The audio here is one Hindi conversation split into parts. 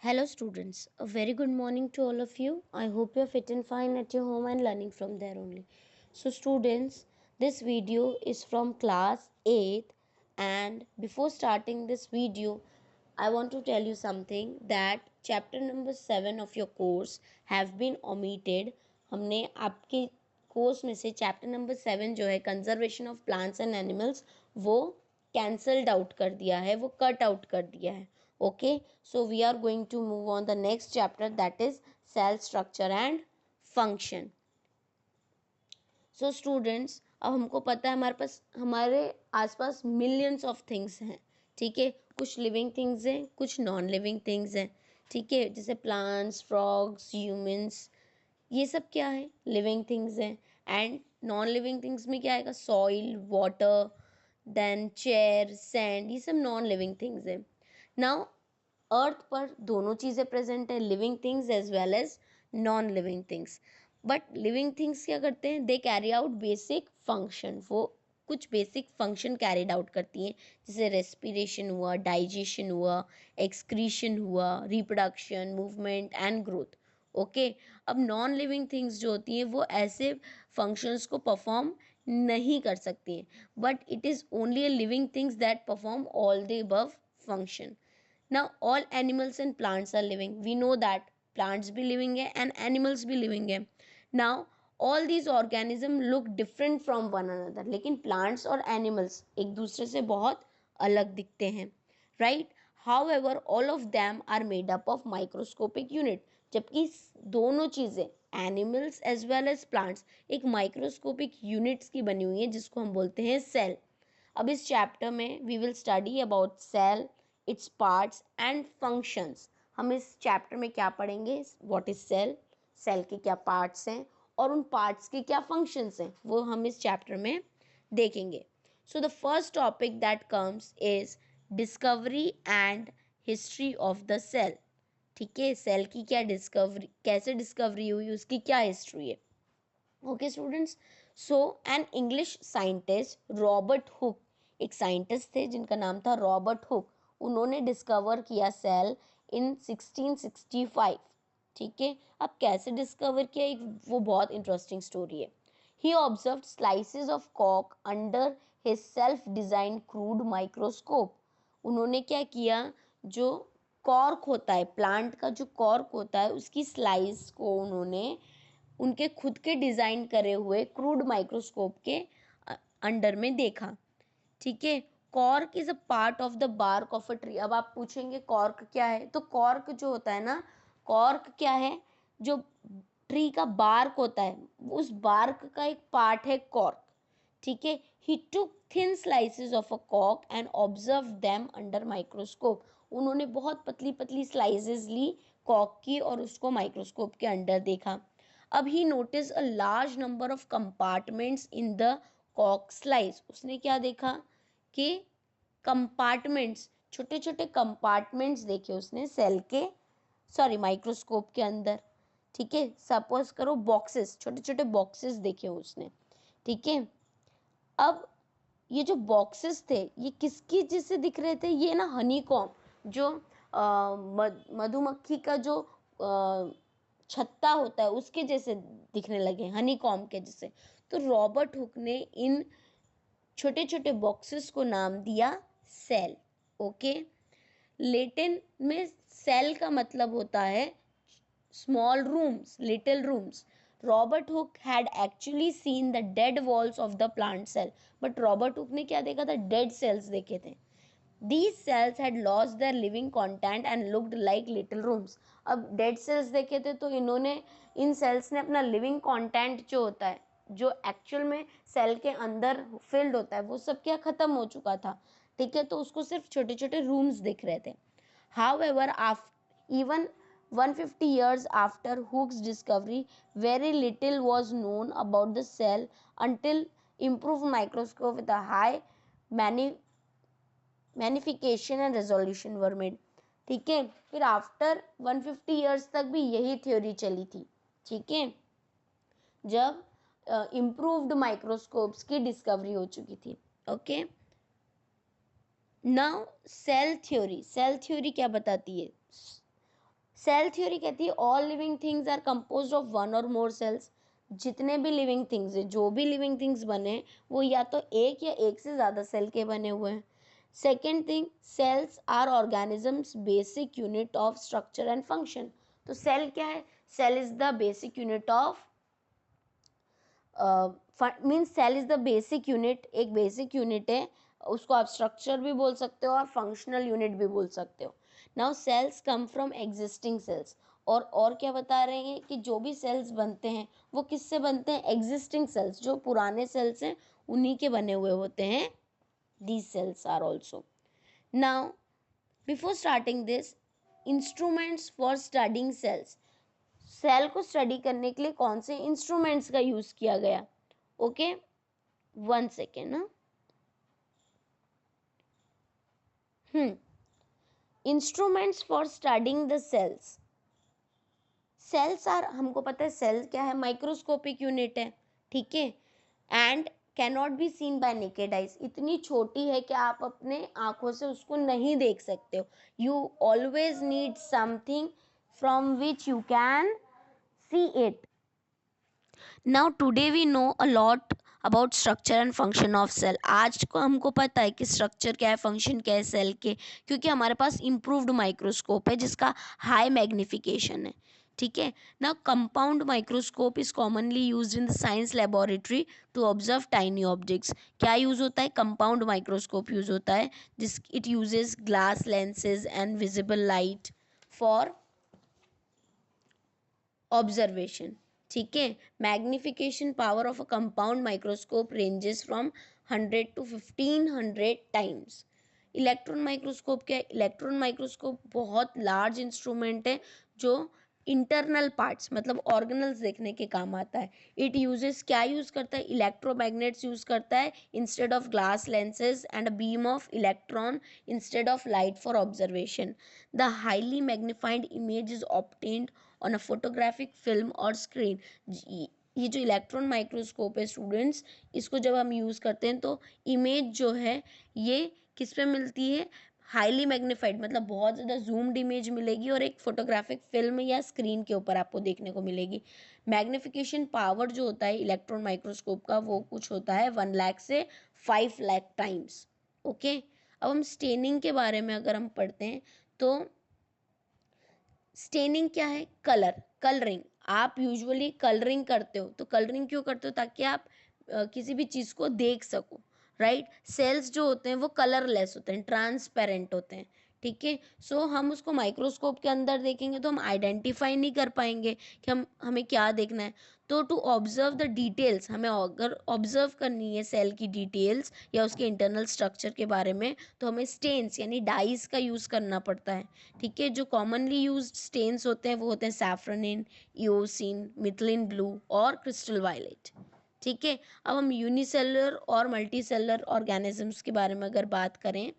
Hello, students. A very good morning to all of you. I hope you're fit and fine at your home and learning from there only. So, students, this video is from class 8th. And before starting this video, I want to tell you something that chapter number 7 of your course have been omitted. हमने आपके कोर्स में से चैप्टर नंबर 7 जो है conservation of plants and animals वो कैंसल्ड आउट कर दिया है, वो कट आउट कर दिया है. Okay, so we are going to move on the next chapter, that is cell structure and function. So students, अब हमको पता है हमारे आसपास मिलियंस ऑफ थिंग्स हैं. ठीक है, कुछ लिविंग थिंग्स हैं, कुछ नॉन लिविंग थिंग्स हैं. ठीक है, जैसे प्लांट्स, फ्रॉग्स, ह्यूमंस, ये सब क्या है, लिविंग थिंग्स हैं. एंड नॉन लिविंग थिंग्स में क्या आएगा, soil, water, then chair, sand, ये सब नॉन लिविंग थिंग्स हैं. नाउ अर्थ पर दोनों चीज़ें प्रेजेंट है, living things as well as non living things. But living things क्या करते हैं, they carry out basic function. वो कुछ बेसिक फंक्शन कैरिड आउट करती हैं, जैसे रेस्पिरेशन हुआ, डाइजेशन हुआ, एक्सक्रीशन हुआ, reproduction, movement and growth. Okay, अब नॉन लिविंग थिंग्स जो होती हैं वो ऐसे फंक्शंस को परफॉर्म नहीं कर सकती हैं, but it is only a living things that perform all the above function. Now all animals and plants are living. We know that plants भी living है and animals भी living है. Now all these organisms look different from one another. लेकिन plants और animals एक दूसरे से बहुत अलग दिखते हैं, right? However, all of them are made up of microscopic unit. जबकि दोनों चीज़ें animals as well as plants एक microscopic units की बनी हुई है, जिसको हम बोलते हैं cell. अब इस चैप्टर में we will study about cell, its parts and functions. हम इस चैप्टर में क्या पढ़ेंगे, व्हाट इज सेल, सेल के क्या पार्ट्स हैं और उन पार्ट्स के क्या फंक्शंस हैं, वो हम इस चैप्टर में देखेंगे. So the first topic that comes is discovery and history of the cell. ठीक है, सेल की क्या डिस्कवरी, कैसे डिस्कवरी हुई, उसकी क्या हिस्ट्री है. Okay students, so an English scientist Robert Hooke, एक साइंटिस्ट थे जिनका नाम था रॉबर्ट हुक, उन्होंने डिस्कवर किया सेल इन 1665. ठीक है, अब कैसे डिस्कवर किया, एक वो बहुत इंटरेस्टिंग स्टोरी है. ही ऑब्जर्व स्लाइसेस ऑफ कॉक under his self design crude microscope. उन्होंने क्या किया, जो कॉर्क होता है, प्लांट का जो कॉर्क होता है उसकी स्लाइस को उन्होंने उनके खुद के डिज़ाइन करे हुए क्रूड माइक्रोस्कोप के अंडर में देखा. ठीक है, cork is a part of the bark of a tree. अब आप पूछेंगे कॉर्क क्या है, तो कॉर्क जो होता है ना, कॉर्क क्या है, जो ट्री का बार्क होता है उस बार्क का एक पार्ट है कॉर्क. ठीक है, he took thin slices of a cork and observe them under microscope. उन्होंने बहुत पतली पतली स्लाइसेस ली कॉर्क की और उसको माइक्रोस्कोप के अंडर देखा. अब he notice a large number of compartments in the cork slice. उसने क्या देखा कि कंपार्टमेंट्स, छोटे छोटे कंपार्टमेंट्स देखे उसने सेल के, सॉरी माइक्रोस्कोप के अंदर. ठीक है, सपोज करो बॉक्सेस, छोटे छोटे बॉक्सेस देखे उसने. ठीक है, अब ये जो बॉक्सेस थे ये किसकी जैसे दिख रहे थे, ये ना हनी कॉम, जो मधुमक्खी का जो छत्ता होता है उसके जैसे दिखने लगे, हनी कॉम के जैसे. तो रॉबर्ट हुक ने इन छोटे छोटे बॉक्सेस को नाम दिया सेल. ओके, लेटिन में सेल का मतलब होता है small rooms, little rooms. Robert Hooke had actually seen the dead walls of the plant cell. But Robert Hooke ने क्या देखा था, डेड सेल्स देखे थे. These cells had lost their living content and looked like little rooms. अब डेड सेल्स देखे थे तो इन्होंने, इन सेल्स ने अपना लिविंग कंटेंट जो होता है, जो एक्चुअल में सेल के अंदर फिल्ड होता है, वो सब क्या खत्म हो चुका था. ठीक है, तो उसको सिर्फ छोटे छोटे रूम्स दिख रहे थे. However, even 150 years after Hooke's discovery, very little was known about the cell until improved microscope with a high magnification and resolution were made. ठीक है, फिर आफ्टर 150 ईयर्स तक भी यही थ्योरी चली थी. ठीक है, जब इम्प्रूव्ड माइक्रोस्कोप्स की डिस्कवरी हो चुकी थी. Okay, now cell theory. Cell theory क्या बताती है, सेल थ्योरी कहती है all living things are composed of one और मोर सेल्स। जितने भी लिविंग थिंग्स है, जो भी लिविंग थिंग्स बने, वो या तो एक या एक से ज़्यादा सेल के बने हुए हैं। Second thing, cells are organisms basic unit of structure and function. तो सेल क्या है? Cell is the basic unit of means cell is the basic unit, एक बेसिक यूनिट है, उसको आप स्ट्रक्चर भी बोल सकते हो और फंक्शनल यूनिट भी बोल सकते हो। Now cells come from existing cells. और क्या बता रहे हैं कि जो भी सेल्स बनते हैं वो किससे बनते हैं? एग्जिस्टिंग सेल्स, जो पुराने सेल्स हैं उन्हीं के बने हुए होते हैं। These cells are also. Now before starting this, instruments for studying cells. Cell को स्टडी करने के लिए कौन से इंस्ट्रूमेंट्स का यूज किया गया? ओके, 1 सेकेंड ना। Instruments for studying the cells. Cells are, हमको पता है सेल क्या है, माइक्रोस्कोपिक यूनिट है, ठीक है, and can not be seen bye naked eyes. इतनी छोटी है कि आप अपने आंखों से उसको नहीं देख सकते हो। You always need something from which you can see it. Now today we know a lot about structure and function of cell. आज को हमको पता है कि स्ट्रक्चर क्या है, फंक्शन क्या है सेल के, क्योंकि हमारे पास इम्प्रूव्ड माइक्रोस्कोप है जिसका हाई मैग्निफिकेशन है, ठीक है ना। Compound microscope is commonly use in the science laboratory to observe tiny objects. क्या यूज होता है? कंपाउंड माइक्रोस्कोप यूज होता है, जिस it uses glass lenses and visible light for observation, ठीक है। Magnification power of a compound microscope ranges from 100 to 1500 times. Electron microscope क्या है? इलेक्ट्रॉन माइक्रोस्कोप बहुत लार्ज इंस्ट्रूमेंट है जो इंटरनल पार्ट्स मतलब ऑर्गेनल्स देखने के काम आता है। इट यूजेस, क्या यूज करता है? इलेक्ट्रोमैग्नेट्स यूज करता है instead of glass lenses and beam of electron instead of light for observation. The highly magnified image is obtained on a photographic film और स्क्रीन। ये जो इलेक्ट्रॉन माइक्रोस्कोप है स्टूडेंट्स, इसको जब हम यूज़ करते हैं तो इमेज जो है ये किस पे मिलती है? हाईली मैग्नीफाइड, मतलब बहुत ज़्यादा जूम्ड इमेज मिलेगी और एक फोटोग्राफिक फिल्म या स्क्रीन के ऊपर आपको देखने को मिलेगी। मैग्निफिकेशन पावर जो होता है इलेक्ट्रॉन माइक्रोस्कोप का वो कुछ होता है 1 लाख से 5 लाख टाइम्स। ओके, अब हम स्टेनिंग के बारे में अगर हम पढ़ते हैं तो स्टेनिंग क्या है? Colour, colouring. आप यूजुअली कलरिंग करते हो, तो कलरिंग क्यों करते हो? ताकि आप किसी भी चीज़ को देख सको, राइट। सेल्स जो होते हैं वो कलरलेस होते हैं, ट्रांसपेरेंट होते हैं, ठीक है। सो हम उसको माइक्रोस्कोप के अंदर देखेंगे तो हम आइडेंटिफाई नहीं कर पाएंगे कि हमें क्या देखना है। तो टू ऑब्जर्व द डिटेल्स, हमें अगर ऑब्जर्व करनी है सेल की डिटेल्स या उसके इंटरनल स्ट्रक्चर के बारे में, तो हमें स्टेन्स यानी डाइस का यूज़ करना पड़ता है, ठीक है। जो कॉमनली यूज्ड स्टेन्स होते हैं वो होते हैं सैफ्रनिन, इओसिन, मिथिलिन ब्लू और क्रिस्टल वायलेट, ठीक है। अब हम यूनिसेलुलर और मल्टीसेलुलर ऑर्गेनिजम्स के बारे में अगर बात करें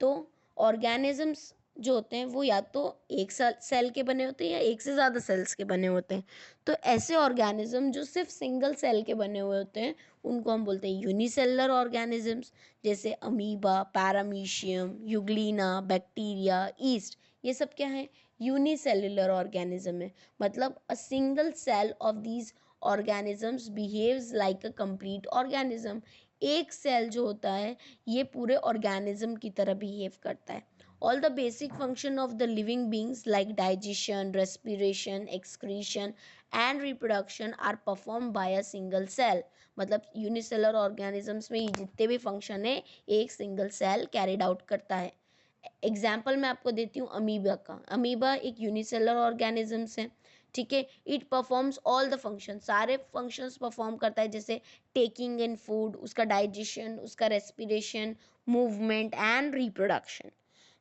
तो ऑर्गेनिजम्स जो होते हैं वो या तो एक सेल के बने होते हैं या एक से ज़्यादा सेल्स के बने होते हैं। तो ऐसे ऑर्गेनिज्म जो सिर्फ सिंगल सेल के बने हुए होते हैं उनको हम बोलते हैं यूनिसेलुलर ऑर्गेनिजम्स, जैसे amoeba, paramecium, euglena, bacteria, yeast. ये सब क्या है? यूनिसेलुलर ऑर्गेनिज्म है। मतलब a single cell of these organisms behaves like a complete organism. एक सेल जो होता है ये पूरे ऑर्गेनिज्म की तरह बिहेव करता है। All the basic function of the living beings like digestion, respiration, excretion and reproduction are perform by a single cell. मतलब यूनिसेलर ऑर्गेनिजम्स में ये जितने भी फंक्शन है एक सिंगल सेल कैरिड आउट करता है। एग्जाम्पल मैं आपको देती हूँ अमीबा का। अमीबा एक यूनिसेलर ऑर्गेनिजम्स है, ठीक है। It performs all the function, सारे फंक्शंस परफॉर्म करता है, जैसे टेकिंग इन फूड, उसका डाइजेशन, उसका रेस्पिरेशन, मूवमेंट एंड रिप्रोडक्शन।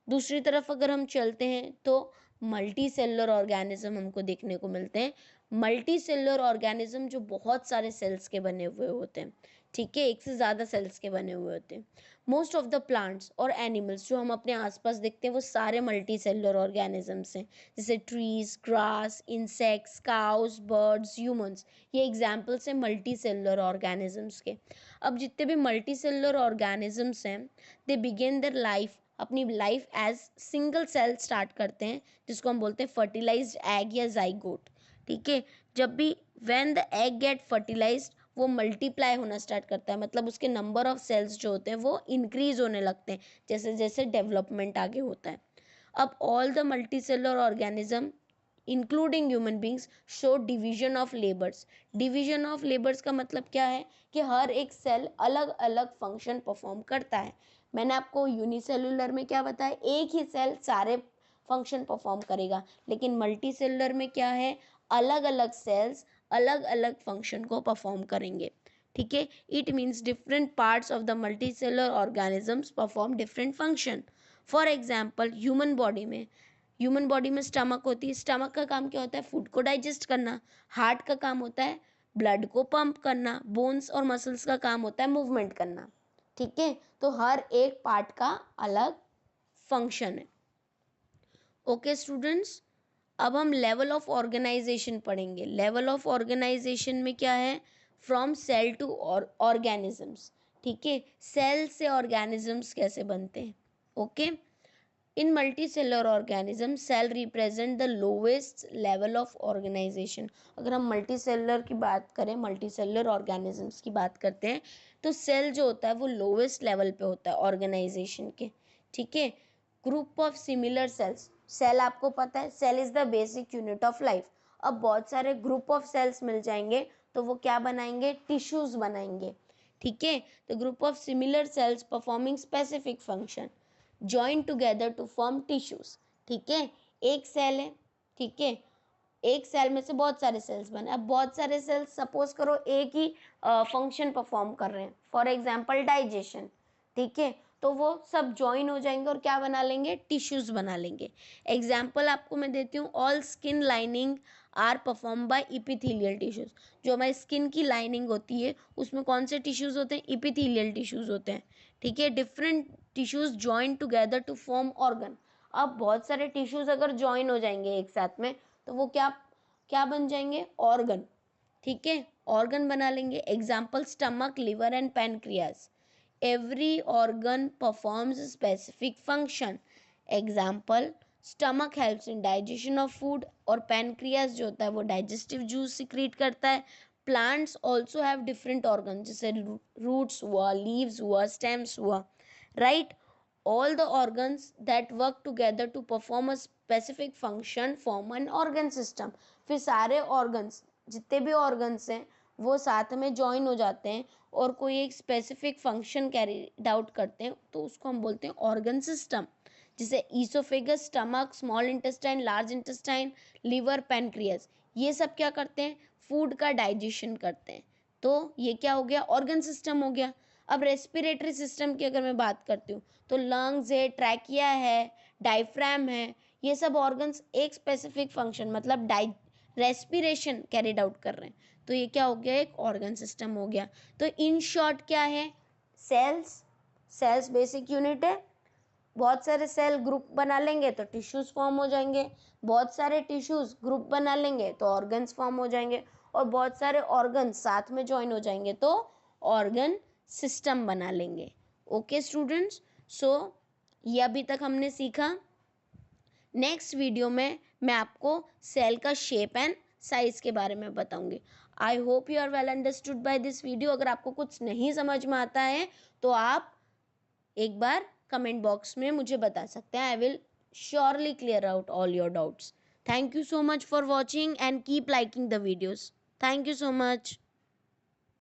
दूसरी तरफ अगर हम चलते हैं तो मल्टी सेलुलर ऑर्गेनिज्म हमको देखने को मिलते हैं। मल्टी सेलुलर ऑर्गेनिज्म जो बहुत सारे सेल्स के बने हुए होते हैं, ठीक है, एक से ज़्यादा सेल्स के बने हुए होते हैं। मोस्ट ऑफ द प्लांट्स और एनिमल्स जो हम अपने आसपास देखते हैं वो सारे मल्टी सेलुलर ऑर्गेनिजम्स हैं, जैसे trees, grass, insects, cows, birds, humans. ये एग्जाम्पल्स हैं मल्टी सेलुलर ऑर्गेनिजम्स के। अब जितने भी मल्टी सेलुलर ऑर्गेनिजम्स हैं दे बिगिन देयर लाइफ अपनी life as single cell start करते हैं, जिसको हम बोलते हैं फर्टिलाइज्ड एग या जाइगोट। ठीक है, जब भी when the egg get fertilized वो मल्टीप्लाई होना स्टार्ट करता है, मतलब उसके नंबर ऑफ सेल्स जो होते हैं वो इंक्रीज होने लगते हैं जैसे जैसे डेवलपमेंट आगे होता है। अब all the multicellular organism including human beings show division of labours. Division of labours का मतलब क्या है कि हर एक सेल अलग अलग फंक्शन परफॉर्म करता है। मैंने आपको यूनिसेलुलर में क्या बताया, एक ही सेल सारे फंक्शन परफॉर्म करेगा, लेकिन मल्टी सेलुलर में क्या है, अलग अलग सेल्स अलग अलग फंक्शन को परफॉर्म करेंगे। ठीक है, it means different parts of the multi cellular organisms perform different function. For example human body में स्टमक होती है, स्टमक का काम क्या होता है, फूड को डाइजेस्ट करना। हार्ट का काम होता है ब्लड को पंप करना। बोन्स और मसल्स का काम होता है मूवमेंट करना। ठीक है, तो हर एक पार्ट का अलग फंक्शन है। ओके स्टूडेंट्स, अब हम लेवल ऑफ ऑर्गेनाइजेशन पढ़ेंगे। लेवल ऑफ ऑर्गेनाइजेशन में क्या है, फ्रॉम सेल टू ऑर्गेनिजम्स। ठीक है, सेल से ऑर्गेनिजम्स कैसे बनते हैं। Okay, in multicellular organism cell represent the lowest level of organization. अगर हम मल्टीसेलुलर की बात करें, मल्टीसेलुलर ऑर्गेनिजम्स की बात करते हैं, तो सेल जो होता है वो लोवेस्ट लेवल पे होता है ऑर्गेनाइजेशन के। ठीक है, group of similar cells. Cell आपको पता है, cell is the basic unit of life. अब बहुत सारे ग्रुप ऑफ सेल्स मिल जाएंगे तो वो क्या बनाएंगे, टिश्यूज बनाएंगे। ठीक है, तो group of similar cells performing specific function join together to form tissues. ठीक है, एक सेल है, ठीक है, एक सेल में से बहुत सारे सेल्स बने। अब बहुत सारे सेल्स सपोज करो एक ही फंक्शन परफॉर्म कर रहे हैं, फॉर एग्जांपल डाइजेशन। ठीक है, तो वो सब ज्वाइन हो जाएंगे और क्या बना लेंगे, टिश्यूज बना लेंगे। एग्जाम्पल आपको मैं देती हूँ, all skin lining are perform by epithelial tissues. जो हमारी स्किन की लाइनिंग होती है उसमें कौन से टिश्यूज होते हैं, इपिथेलियल टिश्यूज होते हैं। ठीक है, different tissues join together to form organ. अब बहुत सारे टिश्यूज अगर ज्वाइन हो जाएंगे एक साथ में तो वो क्या क्या बन जाएंगे, ऑर्गन। ठीक है, ऑर्गन बना लेंगे। Example stomach, liver and pancreas. Every organ performs specific function. Example stomach helps in digestion of food और पैनक्रियाज जो होता है वो डाइजेस्टिव जूस सिक्रीट करता है। Plants also have different organ, जैसे रूट्स हुआ, लीव्स हुआ, स्टेम्स हुआ, right. All the organs that work together to perform a specific function form an organ system. फिर सारे ऑर्गन्स, जितने भी ऑर्गन्स हैं वो साथ में ज्वाइन हो जाते हैं और कोई एक स्पेसिफिक फंक्शन कैरी आउट करते हैं, तो उसको हम बोलते हैं ऑर्गन सिस्टम। जैसे oesophagus, stomach, small intestine, large intestine, liver, pancreas, ये सब क्या करते हैं, फूड का डाइजेशन करते हैं। तो ये क्या हो गया, ऑर्गन सिस्टम हो गया। अब रेस्पिरेटरी सिस्टम की अगर मैं बात करती हूँ तो लंग्स है, ट्रैकिया है, डायफ्राम है, ये सब ऑर्गन्स एक स्पेसिफिक फंक्शन मतलब रेस्पिरेशन कैरिड आउट कर रहे हैं, तो ये क्या हो गया, एक ऑर्गन सिस्टम हो गया। तो इन शॉर्ट क्या है, सेल्स, सेल्स बेसिक यूनिट है। बहुत सारे सेल ग्रुप बना लेंगे तो टिश्यूज फॉर्म हो जाएंगे, बहुत सारे टिश्यूज ग्रुप बना लेंगे तो ऑर्गन्स फॉर्म हो जाएंगे, और बहुत सारे ऑर्गन्स साथ में ज्वाइन हो जाएंगे तो ऑर्गन सिस्टम बना लेंगे। ओके स्टूडेंट्स, सो ये अभी तक हमने सीखा। नेक्स्ट वीडियो में मैं आपको सेल का शेप एंड साइज के बारे में बताऊंगी। I hope you are well understood by this video. अगर आपको कुछ नहीं समझ में आता है तो आप एक बार कमेंट बॉक्स में मुझे बता सकते हैं। I will surely clear out all your doubts. Thank you so much for watching and keep liking the videos. Thank you so much.